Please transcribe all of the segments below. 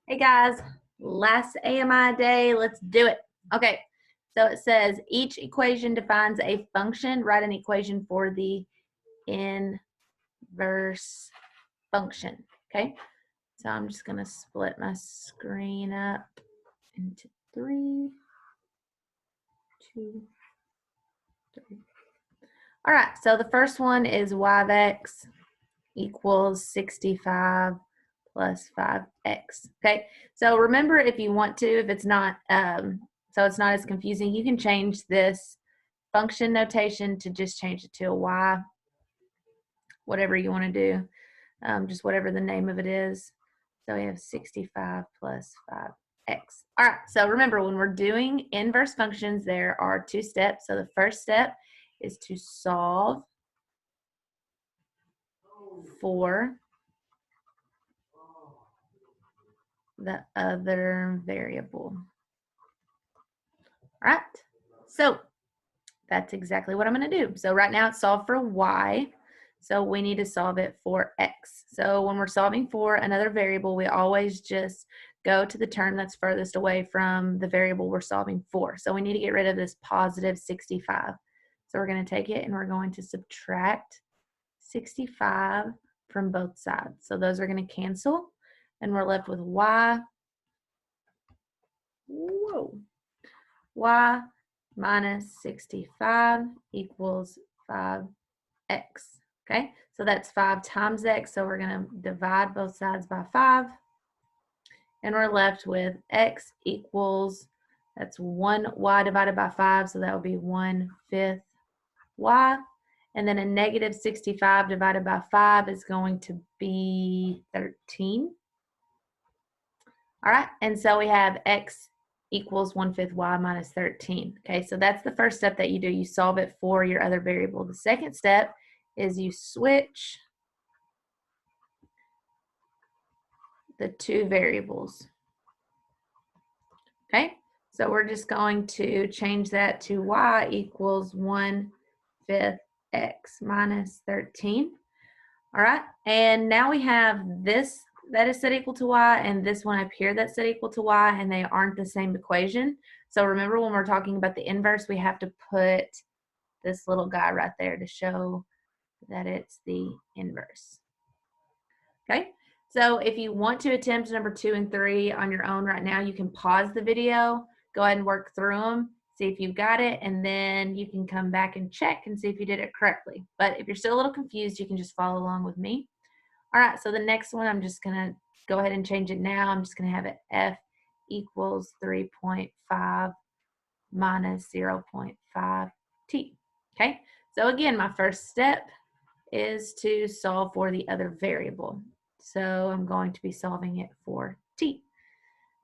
Hey guys, last AMI day, let's do it. Okay, so it says each equation defines a function. Write an equation for the inverse function. Okay, so I'm just going to split my screen up into 3, 2, 3. All right, so the first one is y of x equals 65 plus 5x. Okay, so remember, if you want to, if it's not, so it's not as confusing, you can change this function notation to just change it to a y, whatever you want to do, just whatever the name of it is. So we have 65 plus 5x. All right, so remember, when we're doing inverse functions, there are 2 steps. So the first step is to solve for the other variable. All right, so that's exactly what I'm going to do. So right now it's solved for y, so we need to solve it for x. So when we're solving for another variable, we always just go to the term that's furthest away from the variable we're solving for. So we need to get rid of this positive 65. So we're going to take it and we're going to subtract 65 from both sides. So those are going to cancel, and we're left with y. Whoa. Y minus 65 equals 5x. Okay, so that's 5 times x, so we're going to divide both sides by 5, and we're left with x equals, that's 1y divided by 5, so that would be 1/5 y, and then a negative 65 divided by 5 is going to be 13. All right, and so we have x equals 1/5 y minus 13. Okay, so that's the first step that you do. You solve it for your other variable. The second step is you switch the 2 variables. Okay, so we're just going to change that to y equals 1/5 x minus 13. All right, and now we have this that is set equal to y and this one up here that's set equal to y, and they aren't the same equation. So remember, when we're talking about the inverse, we have to put this little guy right there to show that it's the inverse. Okay, so if you want to attempt number 2 and 3 on your own right now, you can pause the video, go ahead and work through them, see if you've got it, and then you can come back and check and see if you did it correctly. But if you're still a little confused, you can just follow along with me. All right, so the next one, I'm just going to go ahead and change it now. I'm just going to have it f equals 3.5 minus 0.5 t. Okay, so again, my first step is to solve for the other variable. So I'm going to be solving it for t.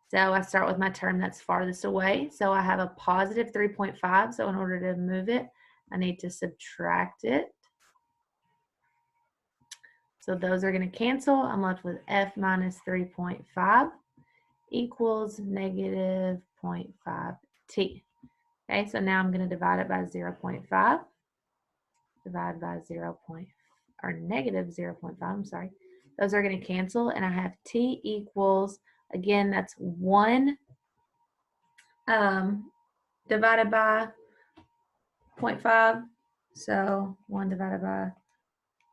So I start with my term that's farthest away. So I have a positive 3.5. So in order to move it, I need to subtract it. So those are going to cancel. I'm left with f minus 3.5 equals negative 0.5 t. Okay, so now I'm going to divide it by 0.5. Divide by negative 0.5, I'm sorry. Those are going to cancel, and I have t equals, again, that's 1 divided by 0.5. So 1 divided by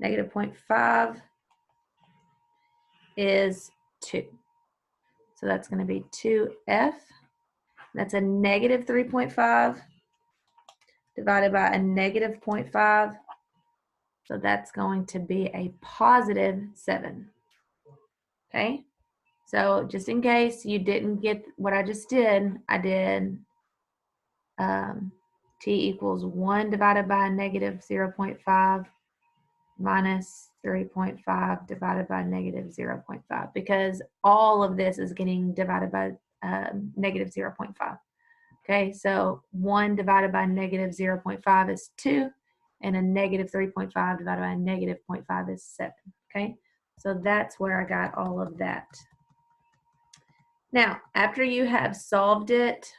negative 0.5 is 2. So that's going to be 2f. That's a negative 3.5 divided by a negative 0.5. So that's going to be a positive 7. Okay? So just in case you didn't get what I just did, I did t equals 1 divided by a negative 0.5 minus 3.5 divided by negative 0.5, because all of this is getting divided by negative 0.5. Okay, so 1 divided by negative 0.5 is 2, and a negative 3.5 divided by a negative 0.5 is 7. Okay, so that's where I got all of that. Now, after you have solved it,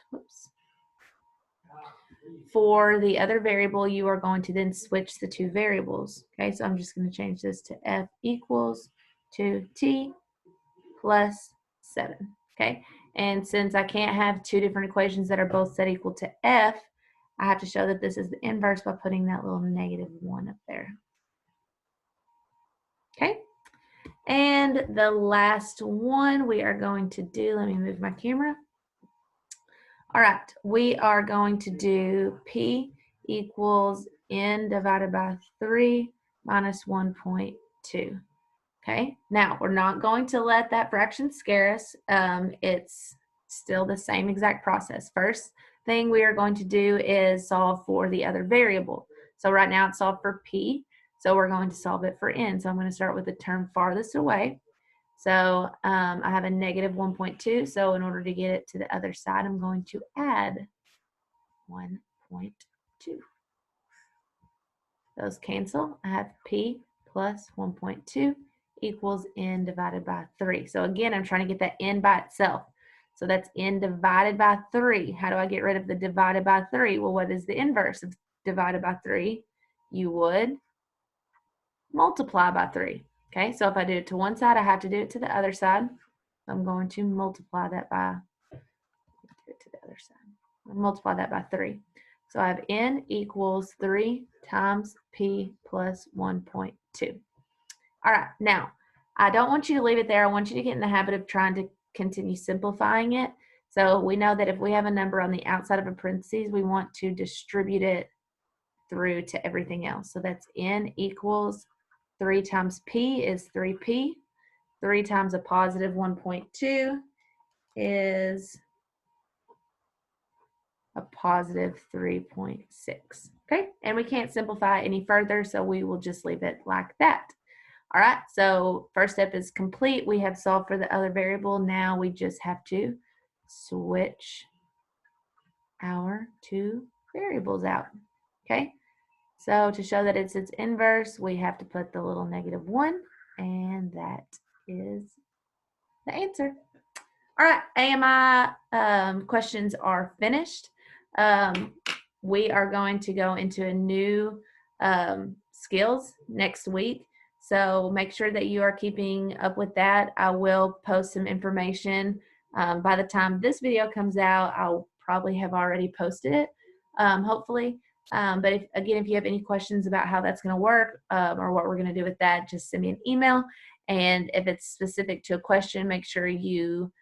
for the other variable, you are going to then switch the 2 variables. Okay, so I'm just going to change this to f equals 2t plus 7. okay? And since I can't have two different equations that are both set equal to f, I have to show that this is the inverse by putting that little -1 up there. Okay? And the last one we are going to do, let me move my camera. All right, we are going to do p equals n divided by 3 minus 1.2. Okay, now we're not going to let that fraction scare us. It's still the same exact process. First thing we are going to do is solve for the other variable. So right now it's solved for p, so we're going to solve it for n. So I'm going to start with the term farthest away. So I have a -1.2, so in order to get it to the other side, I'm going to add 1.2. Those cancel. I have p plus 1.2 equals n divided by 3. So again, I'm trying to get that n by itself. So that's n divided by 3. How do I get rid of the divided by 3? Well, what is the inverse of divided by 3? You would multiply by 3. Okay, so if I do it to one side, I have to do it to the other side. I'm going to multiply that by, do it to the other side. I'll multiply that by 3. So I have n equals 3 times p plus 1.2. All right, now, I don't want you to leave it there. I want you to get in the habit of trying to continue simplifying it. So we know that if we have a number on the outside of a parentheses, we want to distribute it through to everything else. So that's n equals 3 times p is 3p. 3 times a positive 1.2 is a positive 3.6. Okay, and we can't simplify any further, so we will just leave it like that. All right, so first step is complete. We have solved for the other variable. Now we just have to switch our two variables out. Okay, so to show that it's its inverse, we have to put the little -1, and that is the answer. All right, AMI questions are finished. We are going to go into a new skills next week. So make sure that you are keeping up with that. I will post some information. By the time this video comes out, I'll probably have already posted it, hopefully. But if you have any questions about how that's going to work or what we're going to do with that, just send me an email. And if it's specific to a question, make sure you